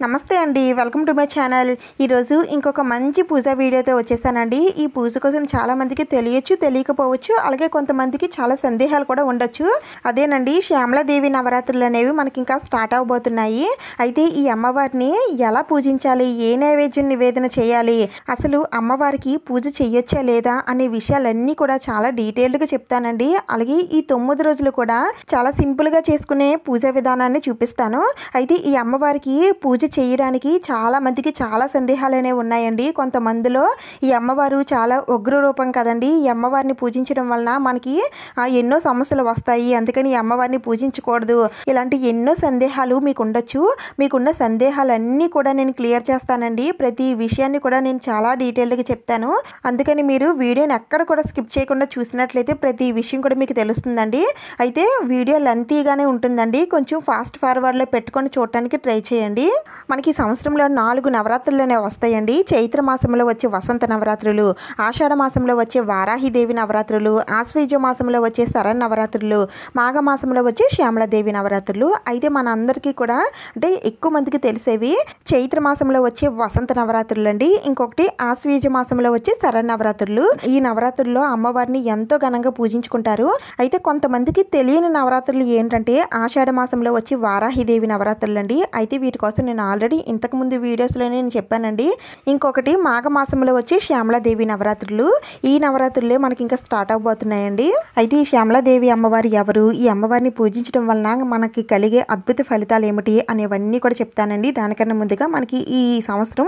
నమస్తే అండి, welcome to my channel. ఈరోజు ఇంకొక మంచి పూజ వీడియోతో వచ్చేసానండి. ఈ పూజ కోసం చాలామందికి తెలియచ్చు, తెలియకపోవచ్చు, అలాగే కొంతమందికి చాలా సందేహాలు కూడా ఉండొచ్చు. అదేనండి, శ్యామలాదేవి నవరాత్రులు అనేవి మనకి ఇంకా స్టార్ట్ అవబోతున్నాయి. అయితే ఈ అమ్మవారిని ఎలా పూజించాలి, ఏ నైవేద్యం నివేదన చేయాలి, అసలు అమ్మవారికి పూజ చేయొచ్చా లేదా అనే విషయాలన్నీ కూడా చాలా డీటెయిల్డ్గా చెప్తానండి. అలాగే ఈ 9 రోజులు కూడా చాలా సింపుల్గా చేసుకునే పూజా విధానాన్ని చూపిస్తాను. అయితే ఈ అమ్మవారికి పూజ చేయడానికి చాలా మందికి చాలా సందేహాలు అనేవి ఉన్నాయండి. కొంతమందిలో ఈ అమ్మవారు చాలా ఉగ్ర రూపం కదండి, ఈ అమ్మవారిని పూజించడం వలన మనకి ఎన్నో సమస్యలు వస్తాయి, అందుకని ఈ అమ్మవారిని పూజించకూడదు, ఇలాంటి ఎన్నో సందేహాలు మీకు ఉండొచ్చు. మీకున్న సందేహాలన్నీ కూడా నేను క్లియర్ చేస్తానండి. ప్రతి విషయాన్ని కూడా నేను చాలా డీటెయిల్డ్గా చెప్తాను. అందుకని మీరు వీడియోని ఎక్కడ కూడా స్కిప్ చేయకుండా చూసినట్లయితే ప్రతి విషయం కూడా మీకు తెలుస్తుందండి. అయితే వీడియో లెంతీగానే ఉంటుందండి, కొంచెం ఫాస్ట్ ఫార్వర్డ్లో పెట్టుకొని చూడటానికి ట్రై చేయండి. మనకి సంవత్సరంలో 4 నవరాత్రులు అనేవి వస్తాయండి. చైత్ర మాసంలో వచ్చే వసంత నవరాత్రులు, ఆషాఢ మాసంలో వచ్చే వారాహిదేవి నవరాత్రులు, ఆశ్వయుజ మాసంలో వచ్చే శరణ్ నవరాత్రులు, మాఘ మాసంలో వచ్చే శ్యామలాదేవి నవరాత్రులు. అయితే మన అందరికీ కూడా అంటే ఎక్కువ మందికి తెలిసేవి చైత్ర మాసంలో వచ్చే వసంత నవరాత్రులు అండి, ఇంకొకటి ఆశ్వయుజ మాసంలో వచ్చే శరణ్ నవరాత్రులు. ఈ నవరాత్రుల్లో అమ్మవారిని ఎంతో ఘనంగా పూజించుకుంటారు. అయితే కొంతమందికి తెలియని నవరాత్రులు ఏంటంటే ఆషాఢ మాసంలో వచ్చి వారాహిదేవి నవరాత్రులు అండి. అయితే వీటి కోసం నేను ఆల్రెడీ ఇంతకుముందు వీడియోస్లో నేను చెప్పానండి. ఇంకొకటి మాఘమాసంలో వచ్చి శ్యామలాదేవి నవరాత్రులు. ఈ నవరాత్రులే మనకి ఇంకా స్టార్ట్ అవబోతున్నాయండి. అయితే ఈ శ్యామలాదేవి అమ్మవారు ఎవరు, ఈ అమ్మవారిని పూజించడం వలన మనకి కలిగే అద్భుత ఫలితాలు ఏమిటి అనేవన్నీ కూడా చెప్తానండి. దానికన్నా ముందుగా మనకి ఈ సంవత్సరం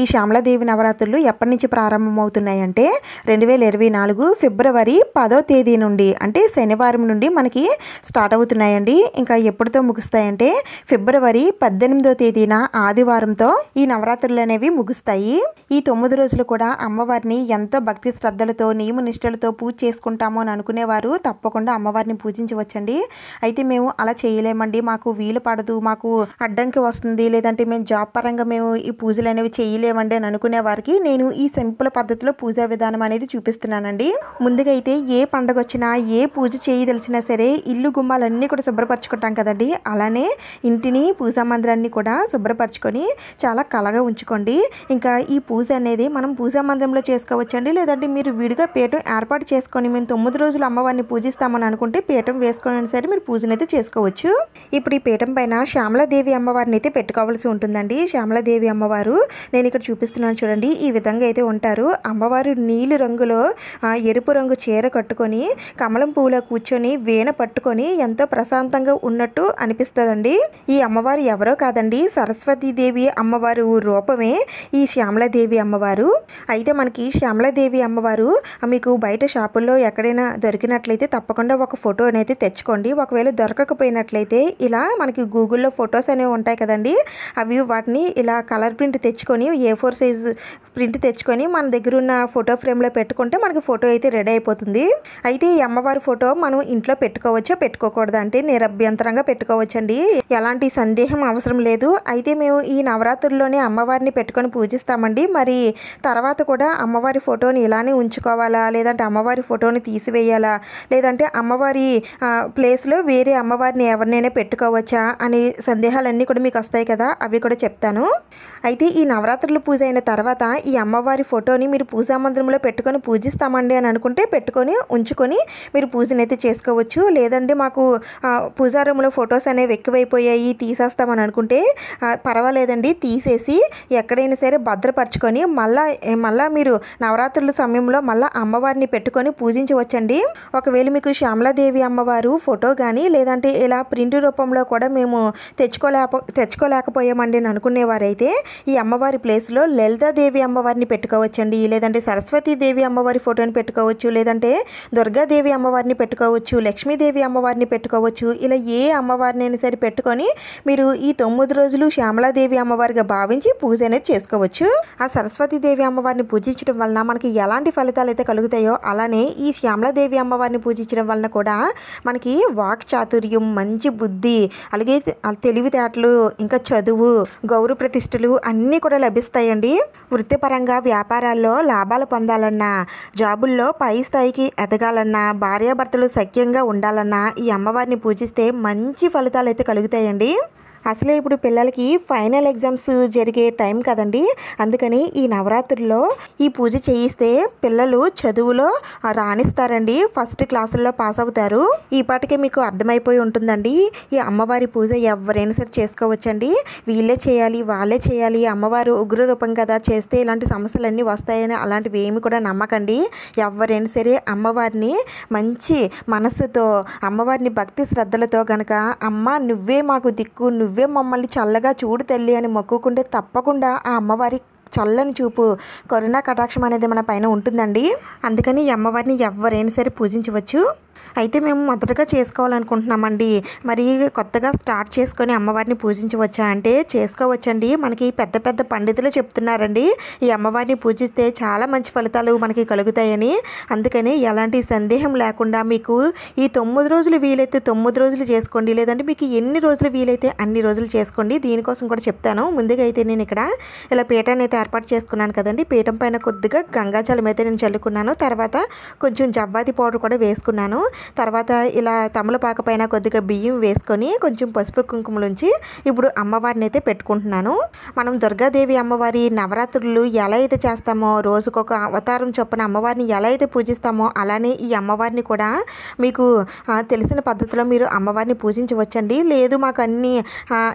ఈ శ్యామలాదేవి నవరాత్రులు ఎప్పటి నుంచి ప్రారంభమవుతున్నాయంటే 2024 ఫిబ్రవరి 10వ తేదీ నుండి, అంటే శనివారం నుండి మనకి స్టార్ట్ అవుతున్నాయండి. ఇంకా ఎప్పుడుతో ముగుస్తాయంటే ఫిబ్రవరి 18వ తేదీన ఆదివారంతో ఈ నవరాత్రులు అనేవి ముగుస్తాయి. ఈ 9 రోజులు కూడా అమ్మవారిని ఎంతో భక్తి శ్రద్ధలతో నియమ నిష్టలతో పూజ చేసుకుంటాము అని అనుకునేవారు తప్పకుండా అమ్మవారిని పూజించవచ్చండి. అయితే మేము అలా చేయలేమండి, మాకు వీలు పడదు, మాకు అడ్డంకి వస్తుంది, లేదంటే మేము జాబ్ పరంగా మేము ఈ పూజలు అనేవి చేయలేమండి అని అనుకునే వారికి నేను ఈ సింపుల్ పద్ధతిలో పూజా విధానం అనేది చూపిస్తున్నానండి. ముందుగా అయితే ఏ పండుగ వచ్చినా, ఏ పూజ చేయదలిచినా సరే ఇల్లు గుమ్మాలన్నీ కూడా శుభ్రపరచుకుంటాం కదండి, అలానే ఇంటిని పూజా మందిరాన్ని కూడా శుభ్రపరచుకొని చాలా కళగా ఉంచుకోండి. ఇంకా ఈ పూజ అనేది మనం పూజా మందిరంలో చేసుకోవచ్చండి, లేదంటే మీరు విడిగా పీఠం ఏర్పాటు చేసుకొని మేము 9 రోజులు అమ్మవారిని పూజిస్తామని అనుకుంటే పీఠం వేసుకొని సరే మీరు పూజను అయితే చేసుకోవచ్చు. ఇప్పుడు ఈ పీఠం పైన శ్యామలాదేవి అమ్మవారిని అయితే పెట్టుకోవాల్సి ఉంటుందండి. శ్యామలాదేవి అమ్మవారు నేను ఇక్కడ చూపిస్తున్నాను చూడండి, ఈ విధంగా అయితే ఉంటారు. అమ్మవారు నీలి రంగులో ఎరుపు రంగు చీర కట్టుకొని కమలం పువ్వులో కూర్చొని వీణ పట్టుకొని ఎంతో ప్రశాంతంగా ఉన్నట్టు అనిపిస్తుందండి. ఈ అమ్మవారు ఎవరో కాదండి, సరస్వతీదేవి అమ్మవారు రూపమే ఈ శ్యామలాదేవి అమ్మవారు. అయితే మనకి శ్యామలాదేవి అమ్మవారు మీకు బయట షాపుల్లో ఎక్కడైనా దొరికినట్లయితే తప్పకుండా ఒక ఫోటో అనేది తెచ్చుకోండి. ఒకవేళ దొరకకపోయినట్లయితే ఇలా మనకి గూగుల్లో ఫొటోస్ అనేవి ఉంటాయి కదండి, అవి వాటిని ఇలా కలర్ ప్రింట్ తెచ్చుకొని A4 సైజ్ ప్రింట్ తెచ్చుకొని మన దగ్గర ఉన్న ఫోటో ఫ్రేమ్లో పెట్టుకుంటే మనకి ఫోటో అయితే రెడీ అయిపోతుంది. అయితే ఈ అమ్మవారి ఫోటో మనం ఇంట్లో పెట్టుకోవచ్చా పెట్టుకోకూడదా అంటే నిరభ్యంతరంగా పెట్టుకోవచ్చండి, ఎలాంటి సందేహం అవసరం లేదు. అయితే మేము ఈ నవరాత్రుల్లోనే అమ్మవారిని పెట్టుకొని పూజిస్తామండి. మరి తర్వాత కూడా అమ్మవారి ఫోటోని ఇలానే ఉంచుకోవాలా, లేదంటే అమ్మవారి ఫోటోని తీసివేయాలా, లేదంటే అమ్మవారి ప్లేస్లో వేరే అమ్మవారిని ఎవరినైనా పెట్టుకోవచ్చా అనే సందేహాలన్నీ కూడా మీకు వస్తాయి కదా, అవి కూడా చెప్తాను. అయితే ఈ నవరాత్రులు పూజ అయిన తర్వాత ఈ అమ్మవారి ఫోటోని మీరు పూజా మందిరంలో పెట్టుకొని పూజిస్తామండి అని అనుకుంటే పెట్టుకొని ఉంచుకొని మీరు పూజనైతే చేసుకోవచ్చు. లేదండి మాకు పూజా రూమ్లో ఫొటోస్ అనేవి ఎక్కువైపోయాయి తీసేస్తామని అనుకుంటే పర్వాలేదండి, తీసేసి ఎక్కడైనా సరే భద్రపరచుకొని మళ్ళా మీరు నవరాత్రుల సమయంలో మళ్ళీ అమ్మవారిని పెట్టుకొని పూజించవచ్చండి. ఒకవేళ మీకు శ్యామలాదేవి అమ్మవారు ఫోటో కానీ లేదంటే ఇలా ప్రింట్ రూపంలో కూడా మేము తెచ్చుకోలేకపోయామండి అని అనుకునేవారైతే ఈ అమ్మవారి ప్లేస్లో లలితాదేవి అమ్మవారిని పెట్టుకోవచ్చండి, లేదంటే సరస్వతీదేవి అమ్మవారి ఫోటోని పెట్టుకోవచ్చు, లేదంటే దుర్గాదేవి అమ్మవారిని పెట్టుకోవచ్చు, లక్ష్మీదేవి అమ్మవారిని పెట్టుకోవచ్చు. ఇలా ఏ అమ్మవారిని అయినా సరే పెట్టుకొని మీరు ఈ 9 రోజులు శ్యామలాదేవి అమ్మవారిగా భావించి పూజ అనేది చేసుకోవచ్చు. ఆ సరస్వతీదేవి అమ్మవారిని పూజించడం వలన మనకి ఎలాంటి ఫలితాలు అయితే కలుగుతాయో అలానే ఈ శ్యామలాదేవి అమ్మవారిని పూజించడం వలన కూడా మనకి వాక్ చాతుర్యం, మంచి బుద్ధి, అలాగే తెలివితేటలు, ఇంకా చదువు, గౌరవ ప్రతిష్టలు అన్నీ కూడా లభిస్తాయండి. వృత్తిపరంగా వ్యాపారాల్లో లాభాలు పొందాలన్నా, జాబుల్లో పై స్థాయికి ఎదగాలన్నా, భార్యాభర్తలు సఖ్యంగా ఉండాలన్నా ఈ అమ్మవారిని పూజిస్తే మంచి ఫలితాలు అయితే కలుగుతాయండి. అసలే ఇప్పుడు పిల్లలకి ఫైనల్ ఎగ్జామ్స్ జరిగే టైం కదండి. అందుకని ఈ నవరాత్రుల్లో ఈ పూజ చేయిస్తే పిల్లలు చదువులో రాణిస్తారండి. ఫస్ట్ క్లాసుల్లో పాస్ అవుతారు. ఈ పాటికే మీకు అర్థమైపోయి ఉంటుందండి. ఈ అమ్మవారి పూజ ఎవరైనా సరే చేసుకోవచ్చండి. వీళ్ళే చేయాలి, వాళ్ళే చేయాలి, అమ్మవారు ఉగ్ర రూపం కదా, చేస్తే ఇలాంటి సమస్యలన్నీ వస్తాయని అలాంటివి ఏమి కూడా నమ్మకండి. ఎవరైనా సరే అమ్మవారిని మంచి మనస్సుతో, అమ్మవారిని భక్తి శ్రద్ధలతో గనక అమ్మ నువ్వే మాకు దిక్కు, నువ్వే మమ్మల్ని చల్లగా చూడు తల్లి అని మొక్కుకుంటే తప్పకుండా ఆ అమ్మవారి చల్లని చూపు, కరుణా కటాక్షం అనేది మన పైన ఉంటుందండి. అందుకని ఈ అమ్మవారిని ఎవరైనా సరే పూజించవచ్చు. అయితే మేము మొదటగా చేసుకోవాలనుకుంటున్నామండి. మరి కొత్తగా స్టార్ట్ చేసుకొని అమ్మవారిని పూజించవచ్చా అంటే చేసుకోవచ్చండి. మనకి పెద్ద పెద్ద పండితులు చెప్తున్నారండి ఈ అమ్మవారిని పూజిస్తే చాలా మంచి ఫలితాలు మనకి కలుగుతాయని. అందుకని ఎలాంటి సందేహం లేకుండా మీకు ఈ 9 రోజులు వీలైతే 9 రోజులు చేసుకోండి, లేదంటే మీకు ఎన్ని రోజులు వీలైతే అన్ని రోజులు చేసుకోండి. దీనికోసం కూడా చెప్తాను. ముందుగా అయితే నేను ఇక్కడ ఇలా పీఠాన్ని అయితే ఏర్పాటు చేసుకున్నాను కదండి. పీఠం పైన కొద్దిగా గంగాజలం అయితే నేను చల్లుకున్నాను. తర్వాత కొంచెం జవ్వాది పౌడర్ కూడా వేసుకున్నాను. తర్వాత ఇలా తమలపాక పైన కొద్దిగా బియ్యం వేసుకొని కొంచెం పసుపు కుంకుమలుంచి ఇప్పుడు అమ్మవారిని అయితే పెట్టుకుంటున్నాను. మనం దుర్గాదేవి అమ్మవారి నవరాత్రులు ఎలా అయితే చేస్తామో, రోజుకొక అవతారం చొప్పున అమ్మవారిని ఎలా అయితే పూజిస్తామో అలానే ఈ అమ్మవారిని కూడా మీకు తెలిసిన పద్ధతిలో మీరు అమ్మవారిని పూజించవచ్చండి. లేదు మాకు అన్ని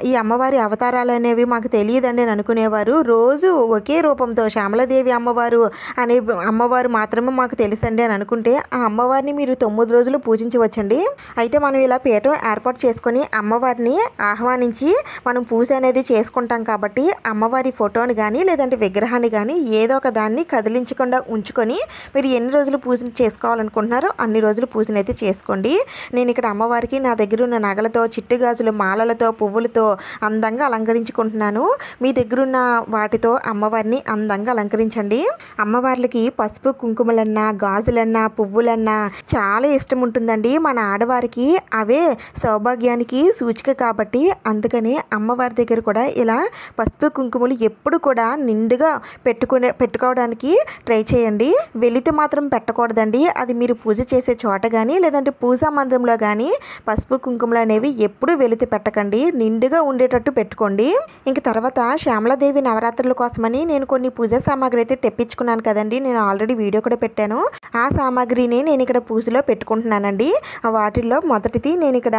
ఈ అమ్మవారి అవతారాలు అనేవి మాకు తెలియదండి అని అనుకునేవారు, రోజు ఒకే రూపంతో శ్యామలాదేవి అమ్మవారు అనే అమ్మవారు మాత్రమే మాకు తెలుసండి అని అనుకుంటే ఆ అమ్మవారిని మీరు 9 రోజులు పూజించవచ్చండి. అయితే మనం ఇలా పీఠం ఏర్పాటు చేసుకొని అమ్మవారిని ఆహ్వానించి మనం పూజ అనేది చేసుకుంటాం కాబట్టి అమ్మవారి ఫోటోని కానీ లేదంటే విగ్రహాన్ని కానీ ఏదో ఒక దాన్ని కదిలించకుండా ఉంచుకొని మీరు ఎన్ని రోజులు పూజ చేసుకోవాలనుకుంటున్నారో అన్ని రోజులు పూజను అయితే చేసుకోండి. నేను ఇక్కడ అమ్మవారికి నా దగ్గర ఉన్న నగలతో, చిట్టు గాజులు, మాలలతో, పువ్వులతో అందంగా అలంకరించుకుంటున్నాను. మీ దగ్గరున్న వాటితో అమ్మవారిని అందంగా అలంకరించండి. అమ్మవార్లకి పసుపు కుంకుమలన్నా, గాజులన్నా, పువ్వులన్నా చాలా ఇష్టం ఉంటుందండి. మన ఆడవారికి అవే సౌభాగ్యానికి సూచిక కాబట్టి అందుకని అమ్మవారి దగ్గర కూడా ఇలా పసుపు కుంకుమలు ఎప్పుడు కూడా నిండుగా పెట్టుకోవడానికి ట్రై చేయండి. వెలితి మాత్రం పెట్టకూడదండి. అది మీరు పూజ చేసే చోట కానీ లేదంటే పూజా మందిరంలో కానీ పసుపు కుంకుమలు అనేవి ఎప్పుడు వెలితి పెట్టకండి, నిండుగా ఉండేటట్టు పెట్టుకోండి. ఇంక తర్వాత శ్యామలాదేవి నవరాత్రుల కోసమని నేను కొన్ని పూజా సామాగ్రి అయితే తెప్పించుకున్నాను కదండి. నేను ఆల్రెడీ వీడియో కూడా పెట్టాను. ఆ సామాగ్రిని నేను ఇక్కడ పూజలో పెట్టుకుంటున్నానండి. వాటిల్లో మొదటిది నేను ఇక్కడ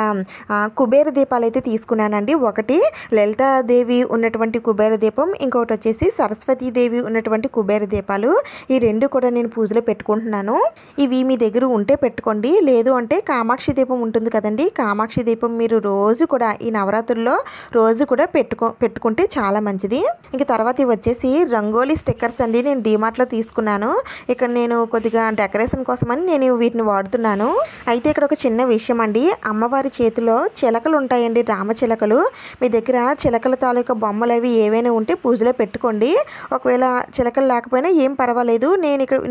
కుబేర దీపాలు అయితే తీసుకున్నానండి. ఒకటి లలితాదేవి ఉన్నటువంటి కుబేర దీపం, ఇంకొకటి వచ్చేసి సరస్వతీదేవి ఉన్నటువంటి కుబేర దీపాలు. ఈ రెండు కూడా నేను పూజలో పెట్టుకుంటున్నాను. ఇవి మీ దగ్గర ఉంటే పెట్టుకోండి, లేదు అంటే కామాక్షి దీపం ఉంటుంది కదండి. కామాక్షి దీపం మీరు రోజు కూడా ఈ నవరాత్రుల్లో రోజు కూడా పెట్టుకుంటే చాలా మంచిది. ఇంక తర్వాత ఇవి వచ్చేసి రంగోలీ స్టిక్కర్స్ అండి. నేను డీమార్ట్లో తీసుకున్నాను. ఇక్కడ నేను కొద్దిగా డెకరేషన్ కోసమని నేను వీటిని వాడుతున్నాను. అయితే ఇక్కడ ఒక చిన్న విషయం అండి, అమ్మవారి చేతిలో చిలకలు ఉంటాయండి, రామచిలకలు. మీ దగ్గర చిలకల తాలూకా బొమ్మలు అవి ఏవైనా ఉంటే పూజలో పెట్టుకోండి. ఒకవేళ చిలకలు లేకపోయినా ఏం పర్వాలేదు.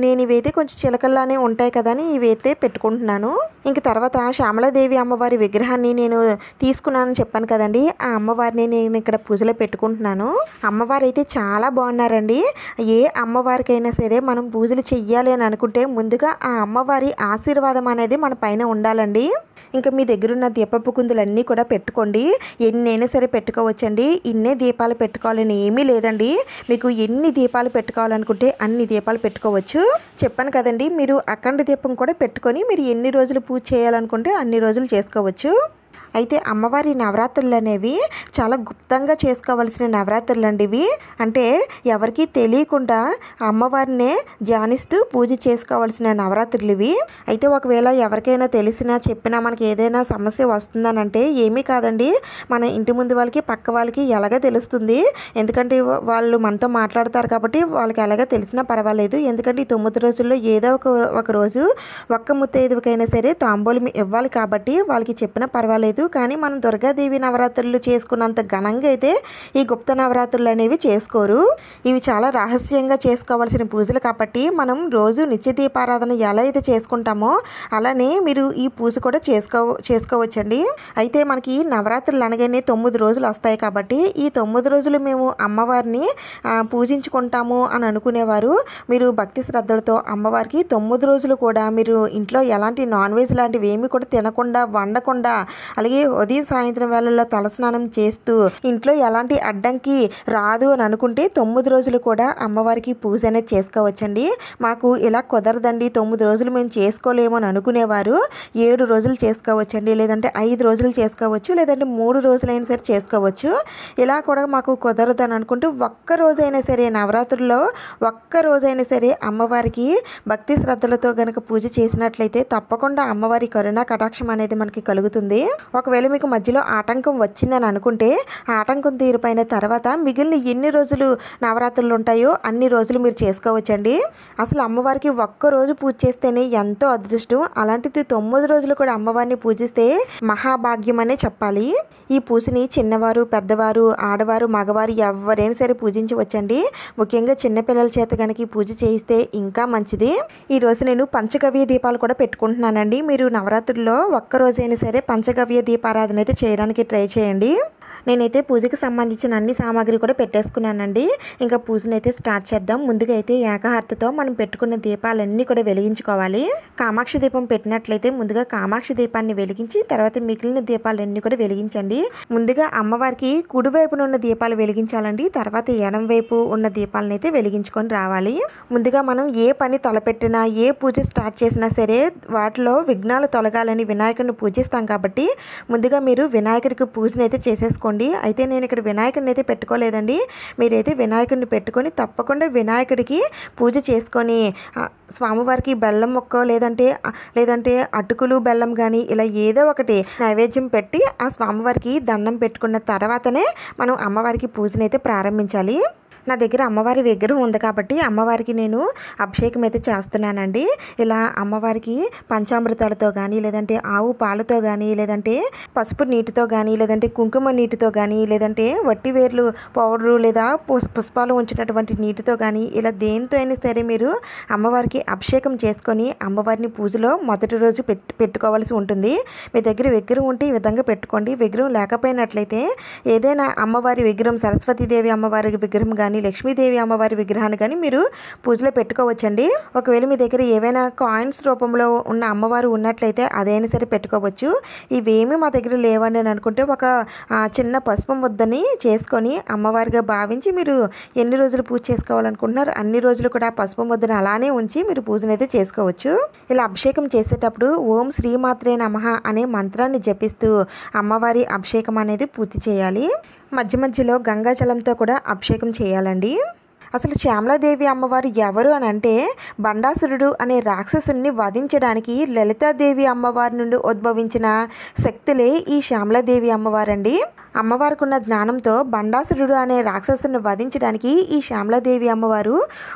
నేను ఇవైతే కొంచెం చిలకల్లానే ఉంటాయి కదా అని ఇవైతే పెట్టుకుంటున్నాను. ఇంక తర్వాత శ్యామలాదేవి అమ్మవారి విగ్రహాన్ని నేను తీసుకున్నానని చెప్పాను కదండి. ఆ అమ్మవారిని నేను ఇక్కడ పూజలో పెట్టుకుంటున్నాను. అమ్మవారు అయితే చాలా బాగున్నారండి. ఏ అమ్మవారికైనా సరే మనం పూజలు చెయ్యాలి అని అనుకుంటే ముందుగా ఆ అమ్మవారి ఆశీర్వాదం అనేది మన పైన ఉండాలండి. ఇంకా మీ దగ్గరున్న దీపపు కుందులన్నీ కూడా పెట్టుకోండి. ఎన్నైనా సరే పెట్టుకోవచ్చండి. ఇన్నే దీపాలు పెట్టుకోవాలని ఏమీ లేదండి. మీకు ఎన్ని దీపాలు పెట్టుకోవాలనుకుంటే అన్ని దీపాలు పెట్టుకోవచ్చు. చెప్పాను కదండి, మీరు అఖండ దీపం కూడా పెట్టుకొని మీరు ఎన్ని రోజులు పూజ చేయాలనుకుంటే అన్ని రోజులు చేసుకోవచ్చు. అయితే అమ్మవారి నవరాత్రులు అనేవి చాలా గుప్తంగా చేసుకోవాల్సిన నవరాత్రులు అండి ఇవి. అంటే ఎవరికి తెలియకుండా అమ్మవారినే ధ్యానిస్తూ పూజ చేసుకోవాల్సిన నవరాత్రులు ఇవి. అయితే ఒకవేళ ఎవరికైనా తెలిసినా చెప్పినా మనకి ఏదైనా సమస్య వస్తుందనంటే ఏమీ కాదండి, మన ఇంటి ముందు వాళ్ళకి పక్క వాళ్ళకి ఎలాగ తెలుస్తుంది. ఎందుకంటే వాళ్ళు మనతో మాట్లాడతారు కాబట్టి వాళ్ళకి ఎలాగ తెలిసినా పర్వాలేదు. ఎందుకంటే ఈ 9 రోజుల్లో ఏదో ఒక రోజు ఒక్క ముత్తైదువకైనా సరే తాంబూలం ఇవ్వాలి కాబట్టి వాళ్ళకి చెప్పినా పర్వాలేదు. కానీ మనం దుర్గాదేవి నవరాత్రులు చేసుకున్నంత ఘనంగా అయితే ఈ గుప్త నవరాత్రులు అనేవి చేసుకోరు. ఇవి చాలా రహస్యంగా చేసుకోవాల్సిన పూజలు కాబట్టి మనం రోజు నిత్య దీపారాధన ఎలా అయితే చేసుకుంటామో అలానే మీరు ఈ పూజ కూడా చేసుకోవచ్చండి. అయితే మనకి నవరాత్రులు అనగానే 9 రోజులు వస్తాయి కాబట్టి ఈ 9 రోజులు మేము అమ్మవారిని పూజించుకుంటాము అని అనుకునేవారు మీరు భక్తి శ్రద్ధలతో అమ్మవారికి 9 రోజులు కూడా మీరు ఇంట్లో ఎలాంటి నాన్ వెజ్ లాంటివి ఏమి కూడా తినకుండా, వండకుండా, అలాగే ఉదయం సాయంత్రం వేళల్లో తలస్నానం చేస్తూ ఇంట్లో ఎలాంటి అడ్డంకి రాదు అని అనుకుంటే 9 రోజులు కూడా అమ్మవారికి పూజ అనేది చేసుకోవచ్చండి. మాకు ఇలా కుదరదండి, 9 రోజులు మేము చేసుకోలేము అని అనుకునేవారు 7 రోజులు చేసుకోవచ్చండి, లేదంటే 5 రోజులు చేసుకోవచ్చు, లేదంటే 3 రోజులైనా సరే చేసుకోవచ్చు. ఇలా కూడా మాకు కుదరదు అని అనుకుంటూ ఒక్క రోజైనా సరే నవరాత్రుల్లో ఒక్క రోజైనా సరే అమ్మవారికి భక్తి శ్రద్ధలతో గనక పూజ చేసినట్లయితే తప్పకుండా అమ్మవారి కరుణా కటాక్షం అనేది మనకి కలుగుతుంది. ఒకవేళ మీకు మధ్యలో ఆటంకం వచ్చిందని అనుకుంటే ఆటంకం తీరిపోయిన తర్వాత మిగిలిన ఎన్ని రోజులు నవరాత్రులు ఉంటాయో అన్ని రోజులు మీరు చేసుకోవచ్చండి. అసలు అమ్మవారికి ఒక్క రోజు పూజ చేస్తేనే ఎంతో అదృష్టం, అలాంటిది 9 రోజులు కూడా అమ్మవారిని పూజిస్తే మహాభాగ్యం అనే చెప్పాలి. ఈ పూజని చిన్నవారు, పెద్దవారు, ఆడవారు, మగవారు ఎవరైనా సరే పూజించవచ్చండి. ముఖ్యంగా చిన్నపిల్లల చేత కనుక ఈ పూజ చేయిస్తే ఇంకా మంచిది. ఈరోజు నేను పంచగవ్య దీపాలు కూడా పెట్టుకుంటున్నానండి. మీరు నవరాత్రుల్లో ఒక్క రోజైనా సరే పంచగవ్య దీపారాధన అయితే చేయడానికి ట్రై చేయండి. నేనైతే పూజకి సంబంధించిన అన్ని సామాగ్రి కూడా పెట్టేసుకున్నానండి. ఇంకా పూజను అయితే స్టార్ట్ చేద్దాం. ముందుగా అయితే ఏకహారతితో మనం పెట్టుకున్న దీపాలన్నీ కూడా వెలిగించుకోవాలి. కామాక్షి దీపం పెట్టినట్లయితే ముందుగా కామాక్షి దీపాన్ని వెలిగించి తర్వాత మిగిలిన దీపాలన్నీ కూడా వెలిగించండి. ముందుగా అమ్మవారికి కుడివైపున ఉన్న దీపాలు వెలిగించాలండి, తర్వాత ఎడం వైపు ఉన్న దీపాలను అయితే వెలిగించుకొని రావాలి. ముందుగా మనం ఏ పని తలపెట్టినా ఏ పూజ స్టార్ట్ చేసినా సరే వాటిలో విఘ్నాలు తొలగాలని వినాయకుడిని పూజిస్తాం కాబట్టి ముందుగా మీరు వినాయకుడికి పూజను అయితే చేసేసుకోండి. అయితే నేను ఇక్కడ వినాయకుడిని అయితే పెట్టుకోలేదండి. మీరైతే వినాయకుడిని పెట్టుకొని తప్పకుండా వినాయకుడికి పూజ చేసుకొని స్వామివారికి బెల్లం మొక్క లేదంటే అటుకులు బెల్లం కానీ ఇలా ఏదో ఒకటి నైవేద్యం పెట్టి ఆ స్వామివారికి దండం పెట్టుకున్న తర్వాతనే మనం అమ్మవారికి పూజనైతే ప్రారంభించాలి. నా దగ్గర అమ్మవారి విగ్రహం ఉంది కాబట్టి అమ్మవారికి నేను అభిషేకం అయితే చేస్తున్నానండి. ఇలా అమ్మవారికి పంచామృతాలతో కానీ లేదంటే ఆవు పాలతో కానీ లేదంటే పసుపు నీటితో కానీ లేదంటే కుంకుమ నీటితో కానీ లేదంటే వట్టివేర్లు పౌడరు లేదా పుష్పాలు ఉంచినటువంటి నీటితో కానీ ఇలా దేంతో అయినా సరే మీరు అమ్మవారికి అభిషేకం చేసుకొని అమ్మవారిని పూజలో మొదటి రోజు పెట్టుకోవాల్సి ఉంటుంది. మీ దగ్గర విగ్రహం ఉంటే ఈ విధంగా పెట్టుకోండి. విగ్రహం లేకపోయినట్లయితే ఏదైనా అమ్మవారి విగ్రహం, సరస్వతీదేవి అమ్మవారి విగ్రహం కానీ లక్ష్మీదేవి అమ్మవారి విగ్రహాన్ని కానీ మీరు పూజలో పెట్టుకోవచ్చండి. ఒకవేళ మీ దగ్గర ఏవైనా కాయిన్స్ రూపంలో ఉన్న అమ్మవారు ఉన్నట్లయితే అదైనా సరే పెట్టుకోవచ్చు. ఇవేమీ మా దగ్గర లేవండి అని అనుకుంటే ఒక చిన్న పసుపు ముద్దని చేసుకొని అమ్మవారిగా భావించి మీరు ఎన్ని రోజులు పూజ చేసుకోవాలనుకుంటున్నారు అన్ని రోజులు కూడా పసుపు ముద్దని అలానే ఉంచి మీరు పూజనైతే చేసుకోవచ్చు. ఇలా అభిషేకం చేసేటప్పుడు ఓం శ్రీమాత్రే నమః అనే మంత్రాన్ని జపిస్తూ అమ్మవారి అభిషేకం అనేది పూర్తి చేయాలి. మధ్య మధ్యలో గంగాజలంతో కూడా అభిషేకం చేయాలండి. అసలు శ్యామలాదేవి అమ్మవారు ఎవరు అని అంటే బండాసురుడు అనే రాక్షసుని వధించడానికి లలితాదేవి అమ్మవారి నుండి ఉద్భవించిన శక్తులే ఈ శ్యామలాదేవి అమ్మవారండి. అమ్మవారికి ఉన్న జ్ఞానంతో బండాసురుడు అనే రాక్షసుని వధించడానికి ఈ శ్యామలాదేవి అమ్మవారు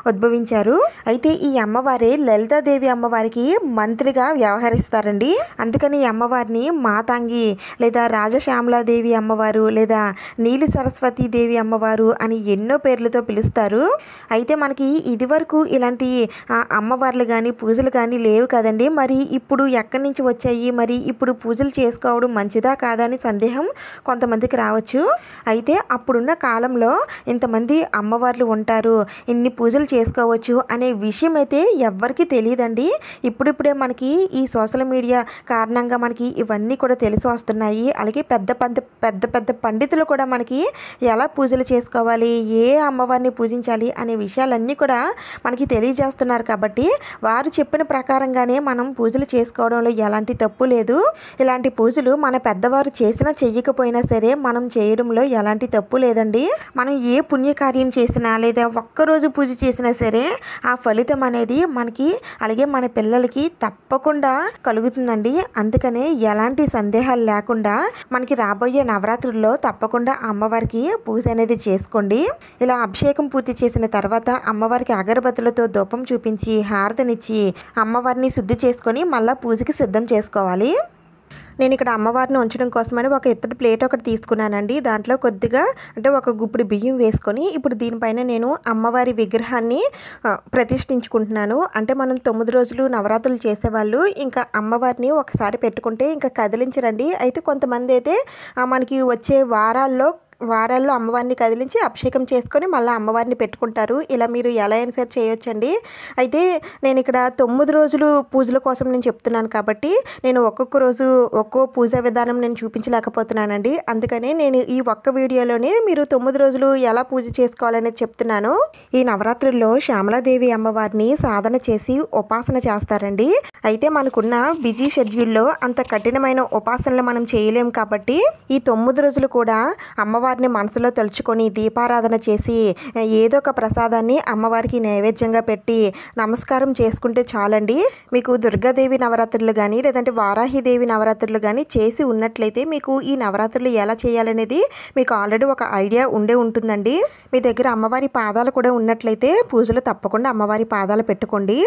ఉద్భవించారు. అయితే ఈ అమ్మవారే లలితాదేవి అమ్మవారికి మంత్రిగా వ్యవహరిస్తారండి. అందుకని ఈ అమ్మవారిని మాతాంగి లేదా రాజశ్యామలాదేవి అమ్మవారు లేదా నీలి సరస్వతీ దేవి అమ్మవారు అని ఎన్నో పేర్లతో పిలుస్తారు. అయితే మనకి ఇదివరకు ఇలాంటి అమ్మవార్లు కానీ పూజలు కానీ లేవు కదండి. మరి ఇప్పుడు ఎక్కడి నుంచి వచ్చాయి, మరి ఇప్పుడు పూజలు చేసుకోవడం మంచిదా కాదా అని సందేహం కొంతమందికి రావచ్చు. అయితే అప్పుడున్న కాలంలో ఇంతమంది అమ్మవార్లు ఉంటారు, ఇన్ని పూజలు చేసుకోవచ్చు అనే విషయం అయితే ఎవ్వరికీ తెలియదండి. ఇప్పుడిప్పుడే మనకి ఈ సోషల్ మీడియా కారణంగా మనకి ఇవన్నీ కూడా తెలిసి వస్తున్నాయి. అలాగే పెద్ద పెద్ద పండితులు కూడా మనకి ఎలా పూజలు చేసుకోవాలి, ఏ అమ్మవారిని పూజించాలి అనే విషయాలన్నీ కూడా మనకి తెలియజేస్తున్నారు. కాబట్టి వారు చెప్పిన ప్రకారంగానే మనం పూజలు చేసుకోవడంలో ఎలాంటి తప్పు లేదు. ఇలాంటి పూజలు మన పెద్దవారు చేసినా చెయ్యకపోయినా సరే మనం చేయడంలో ఎలాంటి తప్పు లేదండి. మనం ఏ పుణ్యకార్యం చేసినా లేదా ఒక్కరోజు పూజ చేసినా సరే ఆ ఫలితం అనేది మనకి అలాగే మన పిల్లలకి తప్పకుండా కలుగుతుందండి. అందుకనే ఎలాంటి సందేహాలు లేకుండా మనకి రాబోయే నవరాత్రుల్లో తప్పకుండా అమ్మవారికి పూజ అనేది చేసుకోండి. ఇలా అభిషేకం పూర్తి చేసిన తర్వాత అమ్మవారికి అగరబత్తులతో ధూపం చూపించి హారతినిచ్చి అమ్మవారిని శుద్ధి చేసుకొని మళ్ళీ పూజకి సిద్ధం చేసుకోవాలి. నేను ఇక్కడ అమ్మవారిని ఉంచడం కోసమని ఒక ఇత్తడి ప్లేట్ ఒకటి తీసుకున్నానండి. దాంట్లో కొద్దిగా అంటే ఒక గుప్పిడి బియ్యం వేసుకొని ఇప్పుడు దీనిపైన నేను అమ్మవారి విగ్రహాన్ని ప్రతిష్ఠించుకుంటున్నాను. అంటే మనం 9 రోజులు నవరాత్రులు చేసేవాళ్ళు ఇంకా అమ్మవారిని ఒకసారి పెట్టుకుంటే ఇంకా కదిలించరండి. అయితే కొంతమంది అయితే మనకి వచ్చే వారాల్లో వారాల్లో అమ్మవారిని కదిలించి అభిషేకం చేసుకొని మళ్ళీ అమ్మవారిని పెట్టుకుంటారు. ఇలా మీరు ఎలా అయినా సరే చేయొచ్చండి. అయితే నేను ఇక్కడ 9 రోజులు పూజల కోసం నేను చెప్తున్నాను కాబట్టి నేను ఒక్కొక్క రోజు ఒక్కో పూజా విధానం నేను చూపించలేకపోతున్నానండి. అందుకని నేను ఈ ఒక్క వీడియోలోనే మీరు 9 రోజులు ఎలా పూజ చేసుకోవాలనేది చెప్తున్నాను. ఈ నవరాత్రుల్లో శ్యామలాదేవి అమ్మవారిని సాధన చేసి ఉపాసన చేస్తారండి. అయితే మనకున్న బిజీ షెడ్యూల్లో అంత కఠినమైన ఉపాసనలు మనం చేయలేం కాబట్టి ఈ 9 రోజులు కూడా అమ్మవారిని మనసులో తలుచుకొని దీపారాధన చేసి ఏదో ఒక ప్రసాదాన్ని అమ్మవారికి నైవేద్యంగా పెట్టి నమస్కారం చేసుకుంటే చాలండి. మీకు దుర్గాదేవి నవరాత్రులు కానీ లేదంటే వారాహిదేవి నవరాత్రులు కానీ చేసి ఉన్నట్లయితే మీకు ఈ నవరాత్రులు ఎలా చేయాలనేది మీకు ఆల్రెడీ ఒక ఐడియా ఉంటుందండి. మీ దగ్గర అమ్మవారి పాదాలు కూడా ఉన్నట్లయితే పూజలు తప్పకుండా అమ్మవారి పాదాలు పెట్టుకోండి.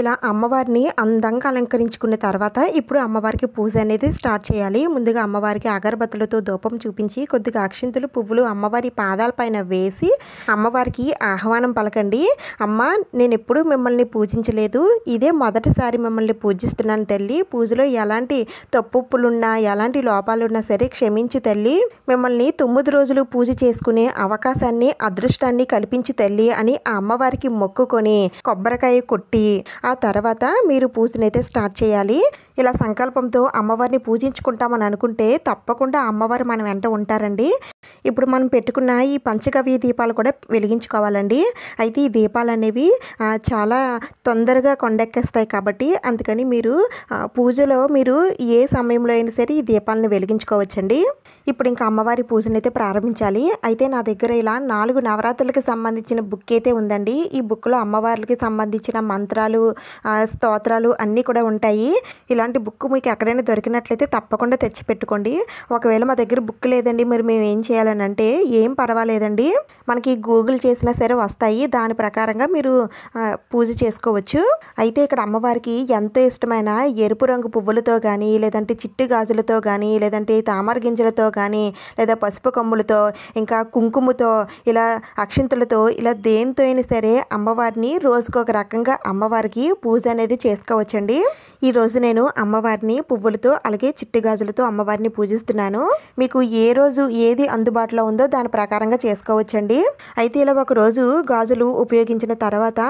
ఇలా అమ్మవారిని అందంగా అలంకరించుకున్న తర్వాత ఇప్పుడు అమ్మవారికి పూజ అనేది స్టార్ట్ చేయాలి. ముందుగా అమ్మవారికి అగరబత్తులతో ధూపం చూపించి కొద్దిగా అక్షింతలు పువ్వులు అమ్మవారి పాదాలపైన వేసి అమ్మవారికి ఆహ్వానం పలకండి. అమ్మ, నేను ఎప్పుడూ మిమ్మల్ని పూజించలేదు, ఇదే మొదటిసారి మిమ్మల్ని పూజిస్తున్నాను తల్లి. పూజలో ఎలాంటి తప్పులున్నా ఎలాంటి లోపాలున్నా సరే క్షమించు తల్లి. మిమ్మల్ని 9 రోజులు పూజ చేసుకునే అవకాశాన్ని అదృష్టాన్ని కల్పించు తల్లి అని ఆ అమ్మవారికి మొక్కుకొని కొబ్బరికాయ కొట్టి ఆ తర్వాత మీరు పూజనైతే స్టార్ట్ చేయాలి. ఇలా సంకల్పంతో అమ్మవారిని పూజించుకుంటామని అనుకుంటే తప్పకుండా అమ్మవారు మన వెంట ఉంటారండి. ఇప్పుడు మనం పెట్టుకున్న ఈ పంచగవ్య దీపాలు కూడా వెలిగించుకోవాలండి. అయితే ఈ దీపాలు అనేవి చాలా తొందరగా కొండెక్కేస్తాయి కాబట్టి అందుకని మీరు పూజలో మీరు ఏ సమయంలో అయినా సరే ఈ దీపాలను వెలిగించుకోవచ్చండి. ఇప్పుడు ఇంకా అమ్మవారి పూజనైతే ప్రారంభించాలి. అయితే నా దగ్గర ఇలా 4 నవరాత్రులకు సంబంధించిన బుక్ అయితే ఉందండి. ఈ బుక్లో అమ్మవార్లకి సంబంధించిన మంత్రాలు స్తోత్రాలు అన్నీ కూడా ఉంటాయి. ఇలాంటి బుక్ మీకు ఎక్కడైనా దొరికినట్లయితే తప్పకుండా తెచ్చిపెట్టుకోండి. ఒకవేళ మా దగ్గర బుక్ లేదండి మరి మేము ఏం చేయాలని అంటే ఏం పర్వాలేదండి, మనకి గూగుల్ చేసినా సరే వస్తాయి. దాని ప్రకారంగా మీరు పూజ చేసుకోవచ్చు. అయితే ఇక్కడ అమ్మవారికి ఎంతో ఇష్టమైన ఎరుపు రంగు పువ్వులతో కానీ లేదంటే చిట్టి గాజులతో కానీ లేదంటే తామర గింజలతో కానీ లేదా పసుపు కొమ్ములతో ఇంకా కుంకుమతో ఇలా అక్షింతలతో ఇలా దేంతో అయినా సరే అమ్మవారిని రోజుకొక రకంగా అమ్మవారికి పూజ అనేది చేసుకోవచ్చండి. ఈరోజు నేను అమ్మవారిని పువ్వులతో అలాగే చిట్టి గాజులతో అమ్మవారిని పూజిస్తున్నాను. మీకు ఏ రోజు ఏది అందుబాటులో ఉందో దాని ప్రకారంగా చేసుకోవచ్చండి. అయితే ఇలా ఒక రోజు గాజులు ఉపయోగించిన తర్వాత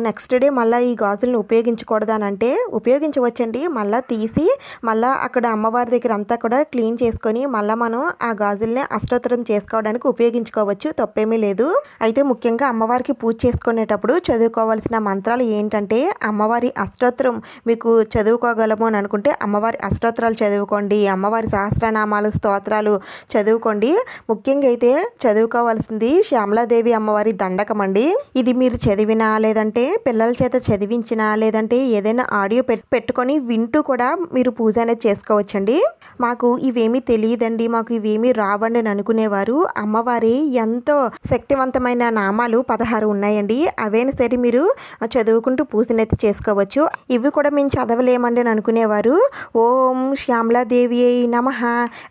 నెక్స్ట్ డే మళ్ళీ ఈ గాజులను ఉపయోగించకూడదానంటే ఉపయోగించవచ్చండి. మళ్ళీ తీసి మళ్ళీ అక్కడ అమ్మవారి దగ్గర అంతా కూడా క్లీన్ చేసుకొని మళ్ళీ మనం ఆ గాజుల్ని అష్టోత్తరం చేసుకోవడానికి ఉపయోగించుకోవచ్చు, తప్పేమీ లేదు. అయితే ముఖ్యంగా అమ్మవారికి పూజ చేసుకునేటప్పుడు చదువుకోవాల్సిన మంత్రాలు ఏంటంటే అమ్మవారి అష్టోత్తరం మీకు చదువుకోగలము అని అనుకుంటే అమ్మవారి అష్టోత్తరాలు చదువుకోండి, అమ్మవారి సహస్రనామాలు స్తోత్రాలు చదువుకోండి. ముఖ్యంగా అయితే చదువుకోవాల్సింది శ్యామలాదేవి అమ్మవారి దండకం అండి. ఇది మీరు చదివినా లేదంటే పిల్లల చేత చదివించినా లేదంటే ఏదైనా ఆడియో పెట్టుకొని వింటూ కూడా మీరు పూజ అనేది చేసుకోవచ్చండి. మాకు ఇవేమీ తెలియదండి, మాకు ఇవేమీ రావండి అని అనుకునేవారు అమ్మవారి ఎంతో శక్తివంతమైన నామాలు 16 ఉన్నాయండి. అవైనా సరే మీరు చదువుకుంటూ పూజనైతే చేసుకోవచ్చు. ఇవి కూడా మేము చదవలేమండి అని అనుకునేవారు ఓం శ్యామలాదేవి నమః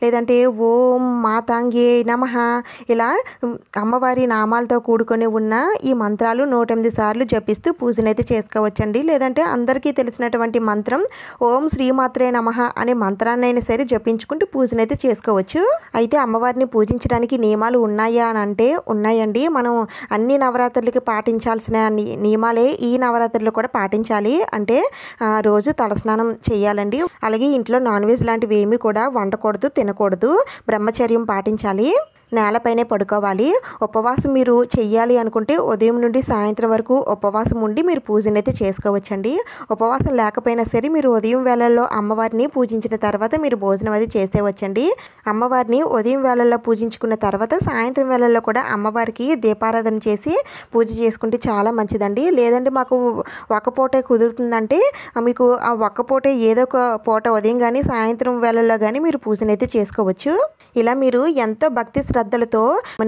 లేదంటే ఓం మాతాంగి నమః ఇలా అమ్మవారి నామాలతో కూడుకొని ఉన్న ఈ మంత్రాలు 108 సార్లు జపిస్తూ పూజనైతే చేసుకోవచ్చండి. లేదంటే అందరికీ తెలిసినటువంటి మంత్రం ఓం శ్రీమాత్రే నమః అనే మంత్రాన్ని అయినా సరే జపించుకుంటూ పూజనైతే చేసుకోవచ్చు. అయితే అమ్మవారిని పూజించడానికి నియమాలు ఉన్నాయా అని అంటే ఉన్నాయండి. మనం అన్ని నవరాత్రులకి పాటించాల్సిన నియమాలే ఈ నవరాత్రులు కూడా పాటించాలి. అంటే రోజు తలస్నానం చేయాలండి. అలాగే ఇంట్లో నాన్ వెజ్ లాంటివి ఏమీ కూడా వండకూడదు, తినకూడదు, బ్రహ్మచర్యం పాటించాలి. నేలపైనే పడుకోవాలి. ఉపవాసం మీరు చెయ్యాలి అనుకుంటే ఉదయం నుండి సాయంత్రం వరకు ఉపవాసం ఉండి మీరు పూజనైతే చేసుకోవచ్చండి. ఉపవాసం లేకపోయినా సరే మీరు ఉదయం వేళల్లో అమ్మవారిని పూజించిన తర్వాత మీరు భోజనం అది చేసేవచ్చండి. అమ్మవారిని ఉదయం వేళల్లో పూజించుకున్న తర్వాత సాయంత్రం వేళల్లో కూడా అమ్మవారికి దీపారాధన చేసి పూజ చేసుకుంటే చాలా మంచిదండి. లేదంటే మాకు ఒక పూటే కుదురుతుందంటే మీకు ఆ ఒక్క పూటే ఏదో ఒక పూట ఉదయం కానీ సాయంత్రం వేళల్లో కానీ మీరు పూజనైతే చేసుకోవచ్చు. ఇలా మీరు ఎంతో భక్తి శ్రద్ధలతో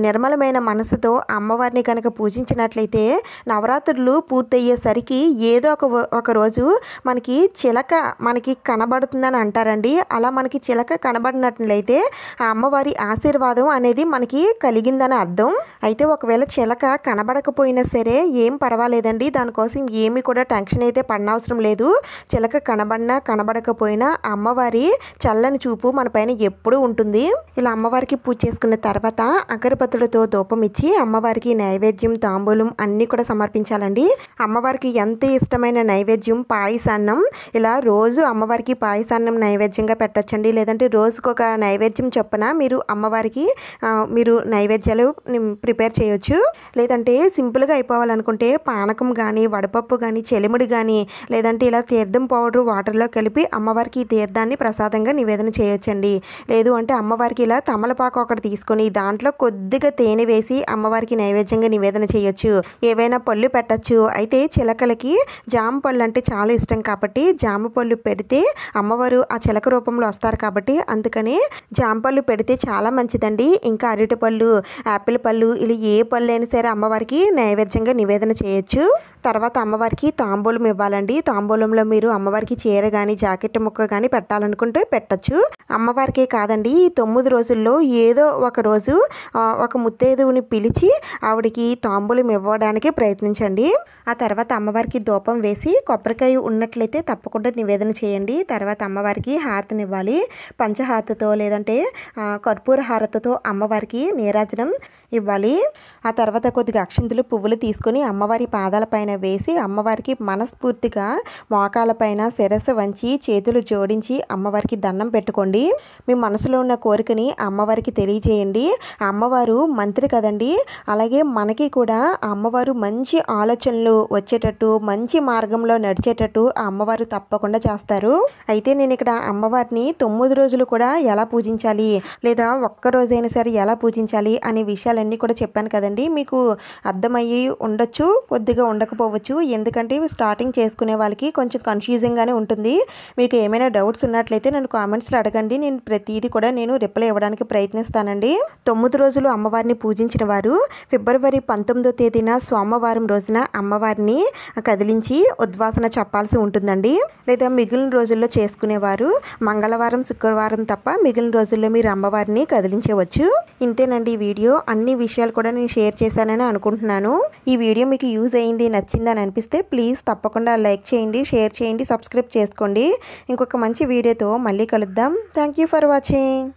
నిర్మలమైన మనసుతో అమ్మవారిని కనుక పూజించినట్లయితే నవరాత్రులు పూర్తయ్యేసరికి ఏదో ఒక రోజు మనకి చిలక మనకి కనబడుతుందని అంటారండి. అలా మనకి చిలక కనబడినట్లయితే ఆ అమ్మవారి ఆశీర్వాదం అనేది మనకి కలిగిందని అర్థం. అయితే ఒకవేళ చిలక కనబడకపోయినా సరే ఏం పర్వాలేదండి, దానికోసం ఏమీ కూడా టెన్షన్ అయితే పడనవసరం లేదు. చిలక కనబడినా కనబడకపోయినా అమ్మవారి చల్లని చూపు మన పైన ఎప్పుడూ ఉంటుంది. ఇలా అమ్మవారికి పూజ చేసుకున్న తర్వాత తర్వాత అగరబత్తులతో ధూపం ఇచ్చి అమ్మవారికి నైవేద్యం తాంబూలం అన్నీ కూడా సమర్పించాలండి. అమ్మవారికి ఎంత ఇష్టమైన నైవేద్యం పాయసాన్నం. ఇలా రోజు అమ్మవారికి పాయసాన్నం నైవేద్యంగా పెట్టొచ్చండి. లేదంటే రోజుకొక నైవేద్యం చొప్పున మీరు అమ్మవారికి మీరు నైవేద్యాలు ప్రిపేర్ చేయొచ్చు. లేదంటే సింపుల్గా అయిపోవాలనుకుంటే పానకం కానీ వడపప్పు కానీ చెలిముడి కానీ లేదంటే ఇలా తీర్థం పౌడర్ వాటర్లో కలిపి అమ్మవారికి ఈ తీర్థాన్ని ప్రసాదంగా నివేదన చేయొచ్చండి. లేదు అంటే అమ్మవారికి ఇలా తమలపాకు ఒకటి తీసుకొని దాంట్లో కొద్దిగా తేనె వేసి అమ్మవారికి నైవేద్యంగా నివేదన చేయొచ్చు. ఏవైనా పళ్ళు పెట్టచ్చు. అయితే చిలకలకి జామ పళ్ళు అంటే చాలా ఇష్టం కాబట్టి జామ పళ్ళు పెడితే అమ్మవారు ఆ చిలక రూపంలో వస్తారు కాబట్టి అందుకనే జామ పళ్ళు పెడితే చాలా మంచిదండి. ఇంకా అరటి పళ్ళు, యాపిల్ పళ్ళు ఇలా ఏ పళ్ళు అయినా సరే అమ్మవారికి నైవేద్యంగా నివేదన చేయొచ్చు. తర్వాత అమ్మవారికి తాంబూలం ఇవ్వాలండి. తాంబూలంలో మీరు అమ్మవారికి చీర కానీ జాకెట్ ముక్క కానీ పెట్టాలనుకుంటే పెట్టచ్చు. అమ్మవారికే కాదండి, ఈ 9 రోజుల్లో ఏదో ఒక రోజు ఒక ముత్తైదువుని పిలిచి ఆవిడికి తాంబూలం ఇవ్వడానికి ప్రయత్నించండి. ఆ తర్వాత అమ్మవారికి ధూపం వేసి కొబ్బరికాయ ఉన్నట్లయితే తప్పకుండా నివేదన చేయండి. తర్వాత అమ్మవారికి హారతినివ్వాలి. పంచహారతితో లేదంటే కర్పూర హారతితో అమ్మవారికి నీరాజనం ఇవ్వాలి. ఆ తర్వాత కొద్దిగా అక్షింతలు పువ్వులు తీసుకొని అమ్మవారి పాదాలపైన వేసి అమ్మవారికి మనస్ఫూర్తిగా మోకాళ్ళపైన శిరస్సు వంచి చేతులు జోడించి అమ్మవారికి దండం పెట్టుకోండి. మీ మనసులో ఉన్న కోరికని అమ్మవారికి తెలియజేయండి. అమ్మవారు మంత్రి కదండి, అలాగే మనకి కూడా అమ్మవారు మంచి ఆలోచనలు వచ్చేటట్టు మంచి మార్గంలో నడిచేటట్టు ఆ అమ్మవారు తప్పకుండా చేస్తారు. అయితే నేను ఇక్కడ అమ్మవారిని 9 రోజులు కూడా ఎలా పూజించాలి లేదా ఒక్క రోజైనా సరే ఎలా పూజించాలి అనే విషయాలన్నీ కూడా చెప్పాను కదండి. మీకు అర్థమయ్యి ఉండొచ్చు, కొద్దిగా ఉండకపోవచ్చు. ఎందుకంటే స్టార్టింగ్ చేసుకునే వాళ్ళకి కొంచెం కన్ఫ్యూజింగ్గానే ఉంటుంది. మీకు ఏమైనా డౌట్స్ ఉన్నట్లయితే నన్ను కామెంట్స్లో అడగండి. నేను ప్రతిదీ కూడా నేను రిప్లై ఇవ్వడానికి ప్రయత్నిస్తానండి. 9 రోజులు అమ్మవారిని పూజించిన వారు ఫిబ్రవరి 19వ తేదీన సోమవారం రోజున అమ్మవారిని కదిలించి ఉద్వాసన చెప్పాల్సి ఉంటుందండి. లేదా మిగిలిన రోజుల్లో చేసుకునేవారు మంగళవారం శుక్రవారం తప్ప మిగిలిన రోజుల్లో మీరు అమ్మవారిని కదిలించవచ్చు. ఇంతేనండి ఈ వీడియో. అన్ని విషయాలు కూడా నేను షేర్ చేశానని అనుకుంటున్నాను. ఈ వీడియో మీకు యూజ్ అయింది, నచ్చిందని అనిపిస్తే ప్లీజ్ తప్పకుండా లైక్ చేయండి, షేర్ చేయండి, సబ్స్క్రైబ్ చేసుకోండి. ఇంకొక మంచి వీడియోతో మళ్ళీ కలుద్దాం. Thank you for watching.